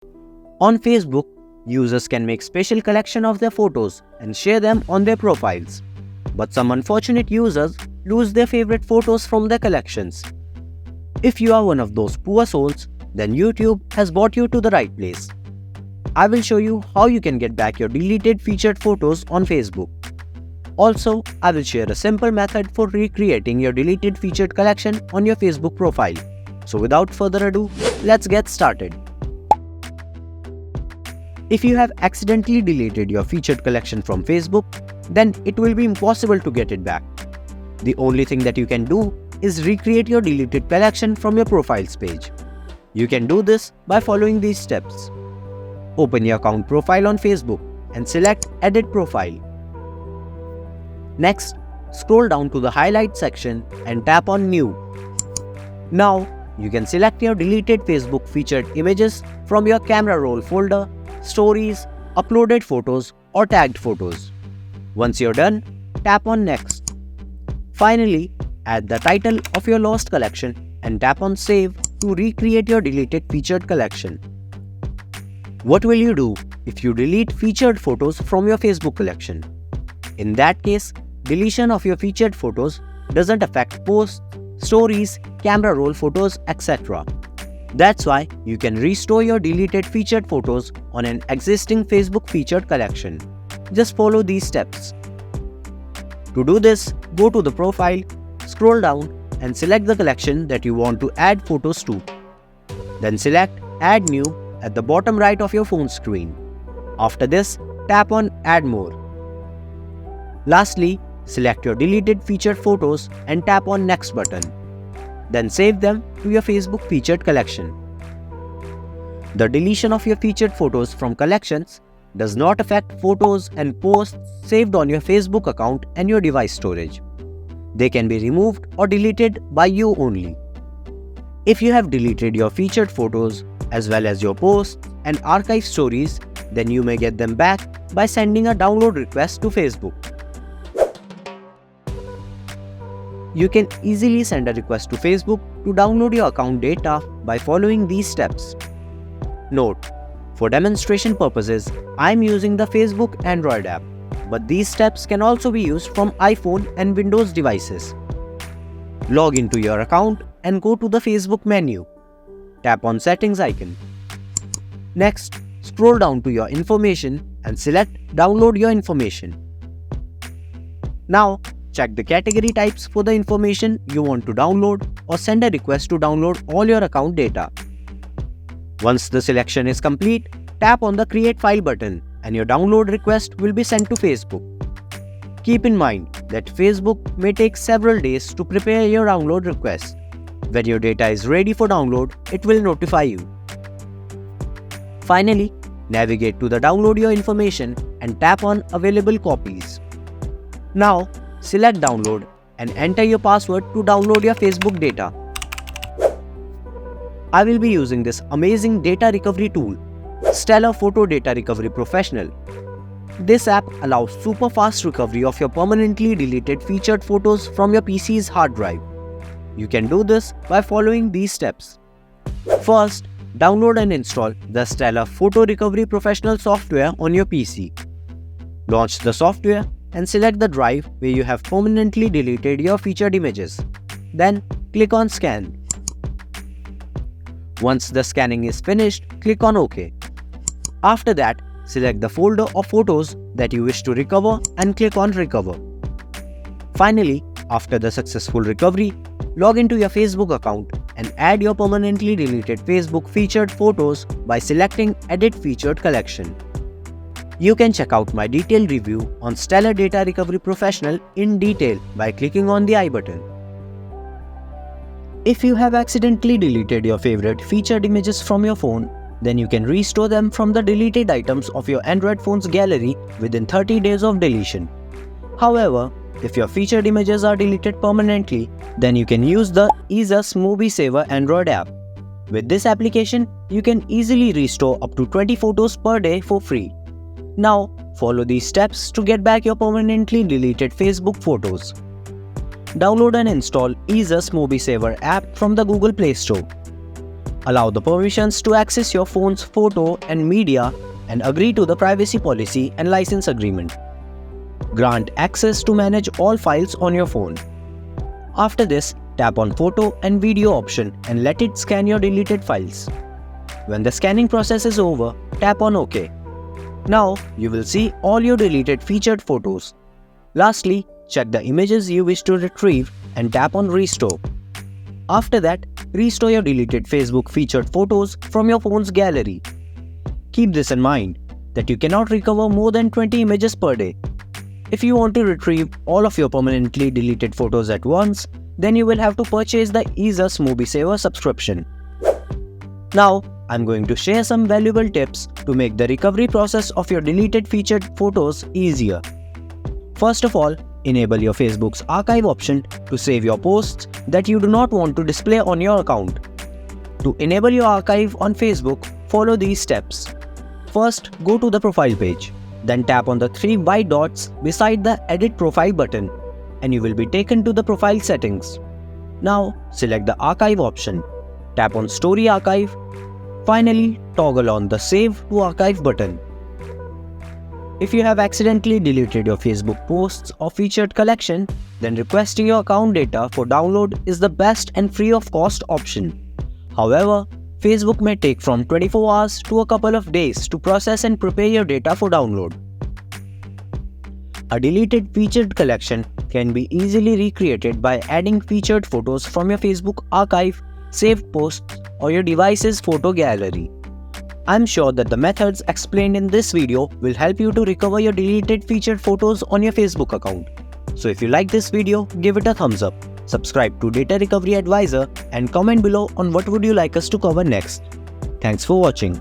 On Facebook, users can make special collection of their photos and share them on their profiles. But some unfortunate users lose their favorite photos from their collections. If you are one of those poor souls, then YouTube has brought you to the right place. I will show you how you can get back your deleted featured photos on Facebook. Also, I will share a simple method for recreating your deleted featured collection on your Facebook profile. So without further ado, let's get started. If you have accidentally deleted your featured collection from Facebook, then it will be impossible to get it back. The only thing that you can do is recreate your deleted collection from your profiles page. You can do this by following these steps. Open your account profile on Facebook and select Edit Profile. Next, scroll down to the highlight section and tap on New. Now, you can select your deleted Facebook featured images from your camera roll folder, stories, uploaded photos or tagged photos. Once you're done, tap on Next. Finally, add the title of your lost collection and tap on Save to recreate your deleted featured collection. What will you do if you delete featured photos from your Facebook collection? In that case, deletion of your featured photos doesn't affect posts, stories, camera roll photos, etc. That's why you can restore your deleted featured photos on an existing Facebook featured collection. Just follow these steps. To do this, go to the profile, scroll down and select the collection that you want to add photos to. Then select Add New at the bottom right of your phone screen. After this, tap on Add More. Lastly, select your deleted featured photos and tap on Next button. Then save them to your Facebook featured collection. The deletion of your featured photos from collections does not affect photos and posts saved on your Facebook account and your device storage. They can be removed or deleted by you only. If you have deleted your featured photos as well as your posts and archive stories, then you may get them back by sending a download request to Facebook. You can easily send a request to Facebook to download your account data by following these steps. Note: for demonstration purposes, I am using the Facebook Android app, but these steps can also be used from iPhone and Windows devices. Log into your account and go to the Facebook menu. Tap on Settings icon. Next, scroll down to your information and select Download your information. Now, check the category types for the information you want to download or send a request to download all your account data. Once the selection is complete, tap on the Create File button and your download request will be sent to Facebook. Keep in mind that Facebook may take several days to prepare your download request. When your data is ready for download, it will notify you. Finally, navigate to the Download your information and tap on Available copies. Now, select Download and enter your password to download your Facebook data. I will be using this amazing data recovery tool, Stellar Photo Data Recovery Professional. This app allows super fast recovery of your permanently deleted featured photos from your PC's hard drive. You can do this by following these steps. First, download and install the Stellar Photo Recovery Professional software on your PC. Launch the software and select the drive where you have permanently deleted your featured images. Then click on Scan. Once the scanning is finished, click on OK. After that, select the folder of photos that you wish to recover and click on Recover. Finally, after the successful recovery, log into your Facebook account and add your permanently deleted Facebook featured photos by selecting Edit Featured Collection. You can check out my detailed review on Stellar Data Recovery Professional in detail by clicking on the I button. If you have accidentally deleted your favorite featured images from your phone, then you can restore them from the deleted items of your Android phone's gallery within 30 days of deletion. However, if your featured images are deleted permanently, then you can use the Easus Movie Saver Android app. With this application, you can easily restore up to 20 photos per day for free. Now, follow these steps to get back your permanently deleted Facebook photos. Download and install Easus Movie Saver app from the Google Play Store. Allow the permissions to access your phone's photo and media and agree to the privacy policy and license agreement. Grant access to manage all files on your phone. After this, tap on Photo and Video option and let it scan your deleted files. When the scanning process is over, tap on OK. Now, you will see all your deleted featured photos. Lastly, check the images you wish to retrieve and tap on Restore. After that, restore your deleted Facebook featured photos from your phone's gallery. Keep this in mind that you cannot recover more than 20 images per day. If you want to retrieve all of your permanently deleted photos at once, then you will have to purchase the Easus Movie Saver subscription. Now, I'm going to share some valuable tips to make the recovery process of your deleted featured photos easier. First of all, enable your Facebook's archive option to save your posts that you do not want to display on your account. To enable your archive on Facebook, follow these steps. First, go to the profile page. Then tap on the 3 white dots beside the Edit Profile button and you will be taken to the profile settings. Now, select the Archive option. Tap on Story Archive. Finally, toggle on the Save to Archive button. If you have accidentally deleted your Facebook posts or featured collection, then requesting your account data for download is the best and free of cost option. However, Facebook may take from 24 hours to a couple of days to process and prepare your data for download. A deleted featured collection can be easily recreated by adding featured photos from your Facebook archive, saved posts, or your device's photo gallery. I'm sure that the methods explained in this video will help you to recover your deleted featured photos on your Facebook account. So if you like this video, give it a thumbs up. Subscribe to Data Recovery Advisor and comment below on what would you like us to cover next. Thanks for watching.